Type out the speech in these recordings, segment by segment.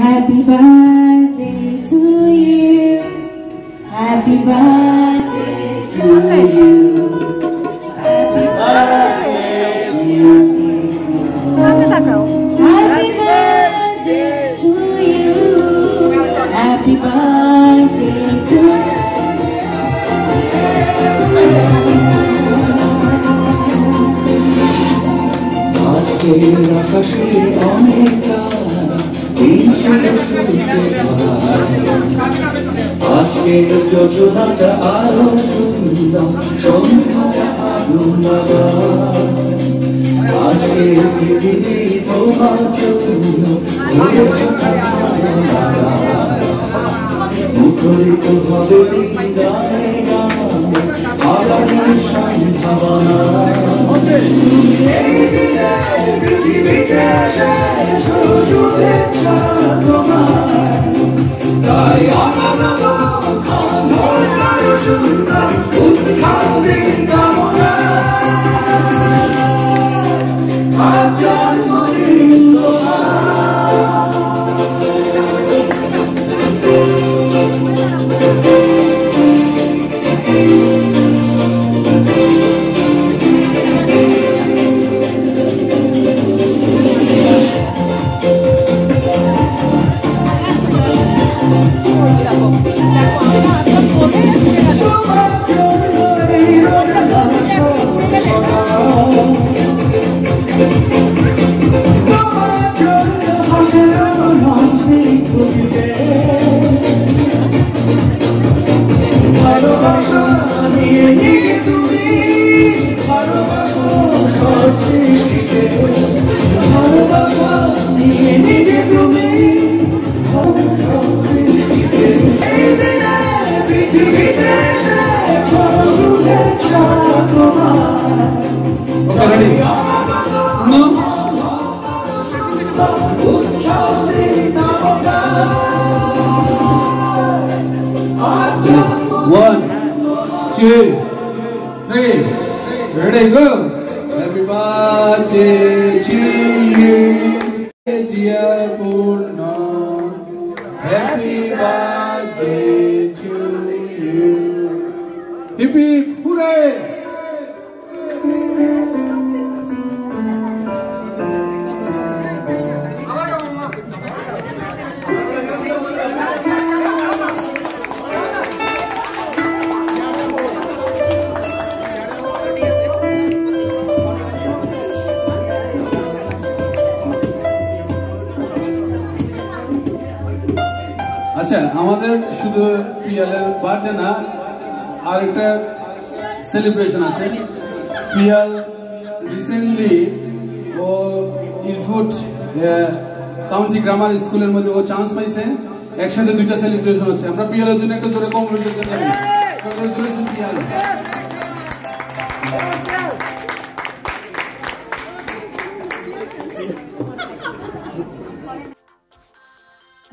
Happy birthday to you. Happy birthday to you. Happy birthday to you. Happy birthday to you. Happy birthday to you. আকাশে অনেক আজকের যোজনাটা আরো সুন্দর সন্ধ্যাটা আগুন আজকের পৃথিবী তোমার জন্য মুখরিত হবে গানে গানে আগামী সম্ভাবনা পৃথিবীতে শেষ শুভেচ্ছা তোমার তাই আমার সুন্দর উৎখান দিন কামনা আর জন্মদিন One, two, three, ready, go! Happy birthday to you, dear Purna. Happy birthday to you. Hip hip, hooray! আচ্ছা আমাদের শুধু পিয়ালের বার্থডে না আর একটা সেলিব্রেশন আছে পিয়াল রিসেন্টলি ও ইনফুট কাউন্টি গ্রামার স্কুলের মধ্যে ও চান্স পাইছে একসাথে দুইটা সেলিব্রেশন হচ্ছে আমরা পিয়ালের জন্য একটা জোরে কংগ্রেচুলেশন জানাই কংগ্রেচুলেশন পিয়াল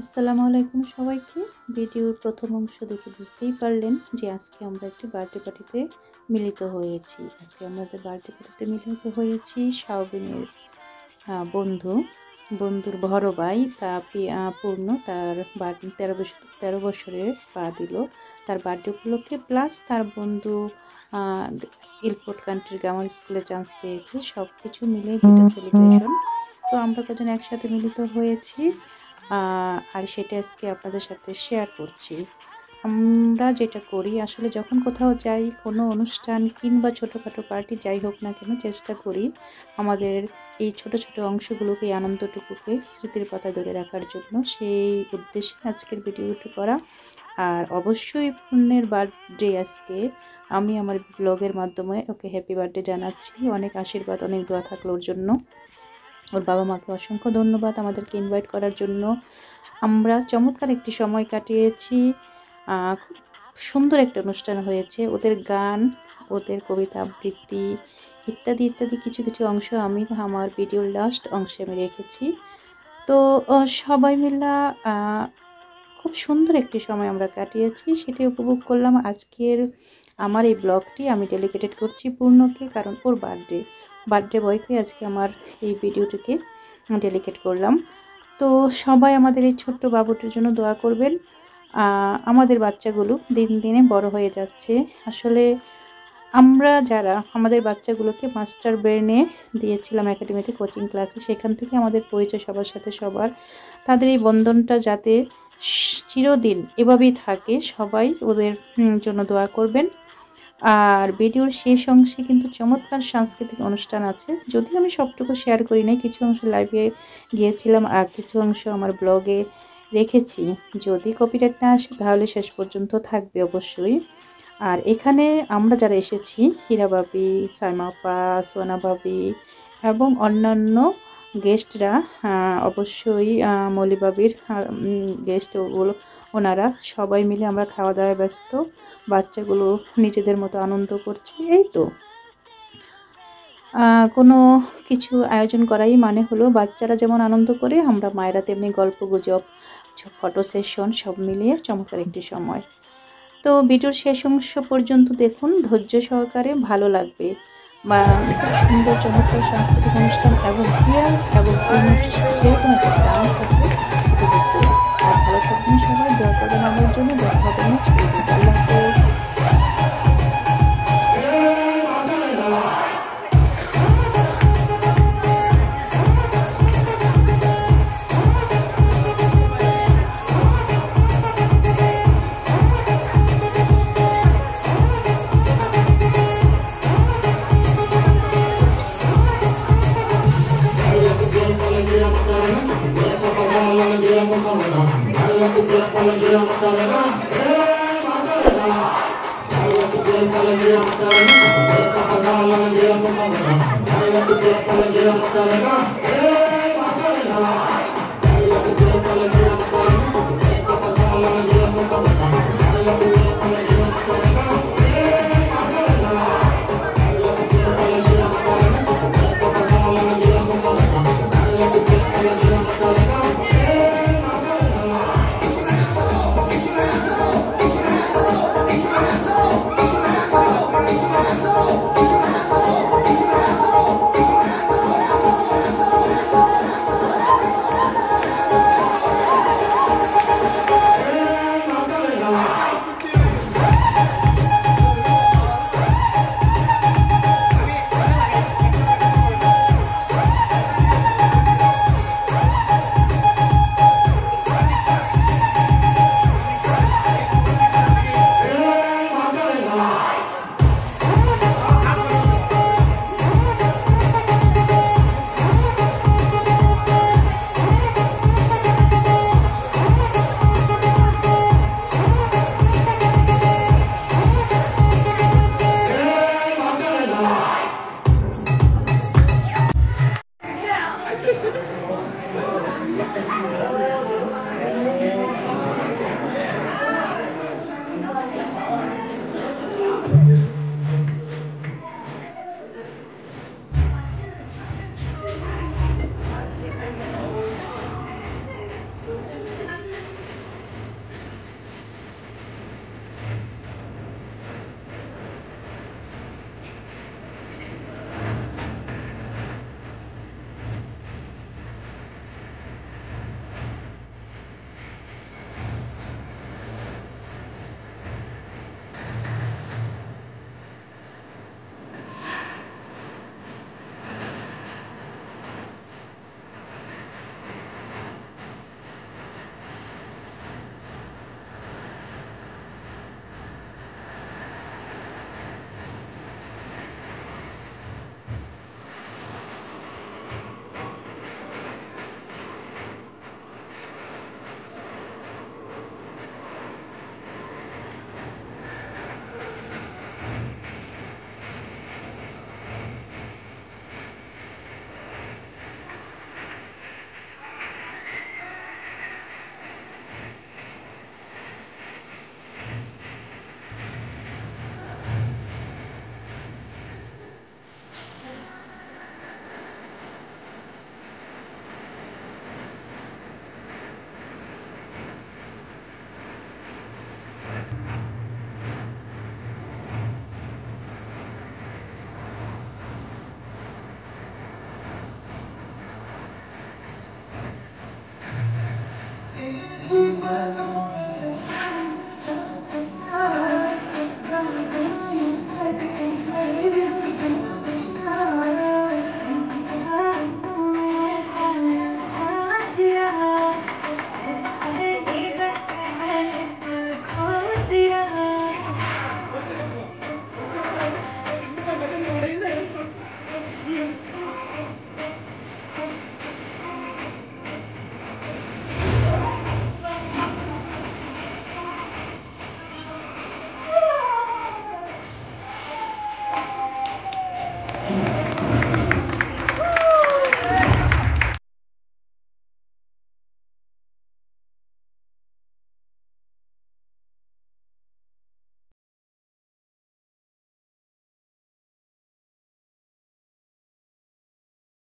আসসালামু আলাইকুম সবাইকে। ভিডিওর প্রথম অংশ দেখে বুঝতেই পারলেন যে আজকে আমরা একটি বার্থডে পার্টিতে মিলিত হয়েছি। আজকে আমাদের বার্থডে পার্টিতে মিলিত হয়েছি শাওবিনের বন্ধুর বড় ভাই তা পূর্ণ তার 13 বছরের পা দিল তার বার্থডে উপলক্ষে, প্লাস তার বন্ধু ইলফোর্ট কান্ট্রির গ্রামার স্কুলে চান্স পেয়েছে। সব কিছু মিলে দুটো সেলিব্রেশন। তো আমরা কজন একসাথে মিলিত হয়েছি আর সেটা আজকে আপনাদের সাথে শেয়ার করছি। আমরা যেটা করি আসলে যখন কোথাও যাই কোনো অনুষ্ঠান কিংবা ছোটোখাটো পার্টি যাই হোক না কেন চেষ্টা করি আমাদের এই ছোট ছোট অংশগুলোকে আনন্দটুকুকে স্মৃতির পাতা ধরে রাখার জন্য। সেই উদ্দেশ্যে আজকের ভিডিওটি করা। আর অবশ্যই পূর্ণের বার্থডে আজকে আমি আমার ব্লগের মাধ্যমে ওকে হ্যাপি বার্থডে জানাচ্ছি। অনেক আশীর্বাদ অনেক দোয়া থাকলো ওর জন্য। ওর বাবা মাকে অসংখ্য ধন্যবাদ আমাদেরকে ইনভাইট করার জন্য। আমরা চমৎকার একটি সময় কাটিয়েছি, খুব সুন্দর একটা অনুষ্ঠান হয়েছে। ওদের গান, ওদের কবিতা আবৃত্তি ইত্যাদি ইত্যাদি কিছু কিছু অংশ আমি আমার ভিডিওর লাস্ট অংশে আমি রেখেছি। তো সবাই মিলে খুব সুন্দর একটি সময় আমরা কাটিয়েছি, সেটি উপভোগ করলাম। আজকের আমার এই ব্লগটি আমি ডেডিকেটেড করছি পূর্ণকে, কারণ ওর বার্থডে বয়কে আজকে আমার এই ভিডিওটিকে ডেডিকেট করলাম। তো সবাই আমাদের এই ছোট্ট বাবুটির জন্য দোয়া করবেন। আমাদের বাচ্চাগুলো দিন দিনে বড় হয়ে যাচ্ছে। আসলে আমরা যারা আমাদের বাচ্চাগুলোকে মাস্টার ব্রেনে দিয়েছিলাম একাডেমিতে কোচিং ক্লাসে, সেখান থেকে আমাদের পরিচয় সবার সাথে সবার। তাদের এই বন্ধনটা যাতে চিরদিন এভাবেই থাকে, সবাই ওদের জন্য দোয়া করবেন। আর ভিডিওর শেষ অংশে কিন্তু চমৎকার সাংস্কৃতিক অনুষ্ঠান আছে, যদিও আমি সবটুকু শেয়ার করি নাই, কিছু অংশ লাইভে গিয়েছিলাম আর কিছু অংশ আমার ব্লগে রেখেছি। যদি কপিরাইট না আসে তাহলে শেষ পর্যন্ত থাকবে অবশ্যই। আর এখানে আমরা যারা এসেছি, হীরা ভাবি, সাইমা আপা, সোনা ভাবি এবং অন্যান্য গেস্টরা, অবশ্যই মলি ভাবির গেস্ট ওনারা সবাই মিলে আমরা খাওয়া দাওয়ায় ব্যস্ত। বাচ্চাগুলো নিজেদের মতো আনন্দ করছে। এই তো কোনো কিছু আয়োজন করাই মানে হলো বাচ্চারা যেমন আনন্দ করে, আমরা মায়েরা তেমনি গল্প গুজব, ফটো সেশন সব মিলিয়ে চমৎকার একটি সময়। তো ভিডিওর শেষ অংশ পর্যন্ত দেখুন ধৈর্য সহকারে, ভালো লাগবে। বা খুব সুন্দর চমৎকার সাংস্কৃতিক অনুষ্ঠান এবং পিয়াল এবং সেরকম একটা ডান্স আছে, আর ভালো থাকবেন সবাই, দোয়া করবেন আমার জন্য। দেখা হবে নেক্সট ভিডিও। আল্লাহ হাফেজ। জানি